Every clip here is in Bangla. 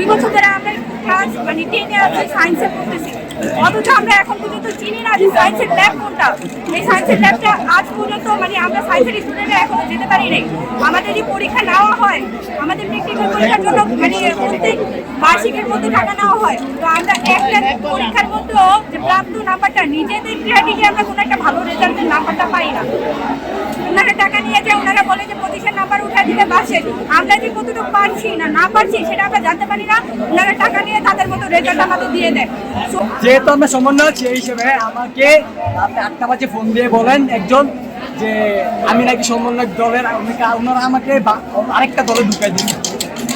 2 বছর ধরে আমরা ক্লাস মানে 10-এ আছি, সায়েন্সে পড়তেছি, অথচ আমরা এখন পর্যন্ত চিনি না যে সায়েন্সের ল্যাব কোনটা। এই সায়েন্সের ল্যাবটা আজ পর্যন্ত মানে আমরা সায়েন্সের স্টুডেন্টরা এখনো যেতে পারি নাই। আমাদের যে পরীক্ষা নেওয়া হয়, আমাদের প্র্যাকটিক্যাল পরীক্ষার জন্য মানে প্রত্যেক বার্ষিকের মধ্যে টাকা নেওয়া হয়, তো আমরা একটা পরীক্ষার মধ্যেও যে প্রাপ্ত নাম্বারটা নিজেদের ক্রেডিটে আমরা কোনো একটা ভালো রেজাল্টের নাম্বারটা পাই না। ওনারা টাকা নিয়ে যায়, ওনারা বলে যে পজিশন নাম্বার উঠে দিতে পারছে, আমরা যে কতটুকু পারছি না পারছি সেটা আমরা জানতে পারি না। ওনারা টাকা নিয়ে তাদের মতো রেজাল্ট আমাদের দিয়ে দেয়। যেহেতু আমরা সমন্বয়ক সেই হিসেবে আমাকে রাতে 8টা বাজে ফোন দিয়ে বলেন একজন যে আমি নাকি সমন্বয়ক দলের, ওনারা আমাকে আরেকটা দলে ঢুকাই দিন।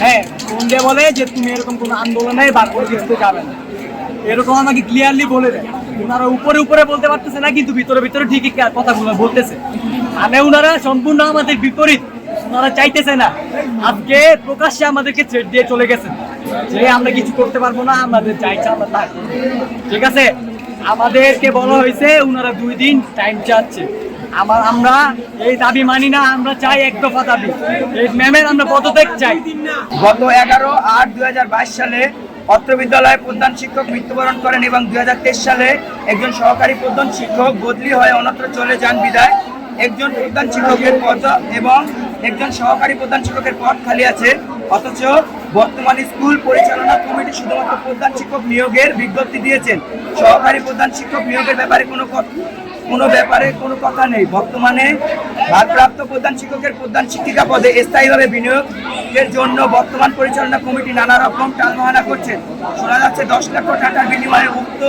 হ্যাঁ, ফোন দিয়ে বলে যে তুমি এরকম কোনো আন্দোলনে বা কোনো কিছুতে যাবে না, এরকম আমাকে ক্লিয়ারলি বলে দেয়। ওনারা উপরে উপরে বলতে পারতেছে না, কিন্তু ভিতরে ভিতরে ঠিকই কথাগুলো বলতেছে। মানে ওনারা সম্পূর্ণ আমাদের বিপরীত, ওনারা চাইতেছে না। আজকে প্রকাশ্যে আমাদেরকে থ্রেট দিয়ে চলে গেছে যে আমরা কিছু করতে পারবো না, আমাদের চাইছে আমরা তা করব। ঠিক আছে, আমাদেরকে বলা হয়েছে ওনারা 2 দিন টাইম চাচ্ছে। আমরা এই দাবি মানি না, আমরা চাই এক দফা দাবি, এই ম্যামের আমরা পদত্যাগ চাই। গত 11/8/2022 সালে অত্র বিদ্যালয়ে প্রধান শিক্ষক মৃত্যুবরণ করেন এবং 2023 সালে একজন সহকারী প্রধান শিক্ষক বদলি হয়ে অন্যত্র চলে যান বিদায় একজন প্রধান শিক্ষকের পদ এবং একজন সহকারী প্রধান শিক্ষকের পদ খালি আছে। অথচ বর্তমানে স্কুল পরিচালনা কমিটি শুধুমাত্র প্রধান শিক্ষক নিয়োগের বিজ্ঞপ্তি দিয়েছেন, সহকারী প্রধান শিক্ষক নিয়োগের ব্যাপারে কোনো কথা নেই। বর্তমানে ভারপ্রাপ্ত প্রধান শিক্ষকের প্রধান শিক্ষিকা পদে স্থায়ীভাবে বিনিয়োগের জন্য বর্তমান পরিচালনা কমিটি নানা রকম টালবাহানা করছেন। শোনা যাচ্ছে 10 লক্ষ টাকার বিনিময়ে উক্ত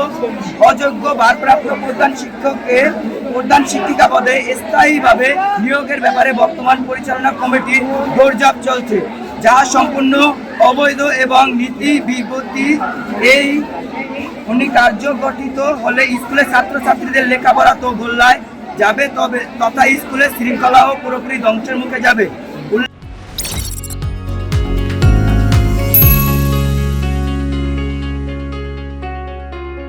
অযোগ্য ভারপ্রাপ্ত প্রধান শিক্ষকের প্রধান শিক্ষিকা পদে স্থায়ীভাবে নিয়োগের ব্যাপারে বর্তমান পরিচালনা কমিটির দৌড়ঝাঁপ চলছে, যা সম্পূর্ণ অবৈধ এবং নীতি বিপত্তি। এই কার্য গঠিত হলে স্কুলের ছাত্রছাত্রীদের লেখাপড়া তো গোল্লায় যাবে, তথা স্কুলের শৃঙ্খলাও পুরোপুরি ধ্বংসের মুখে যাবে।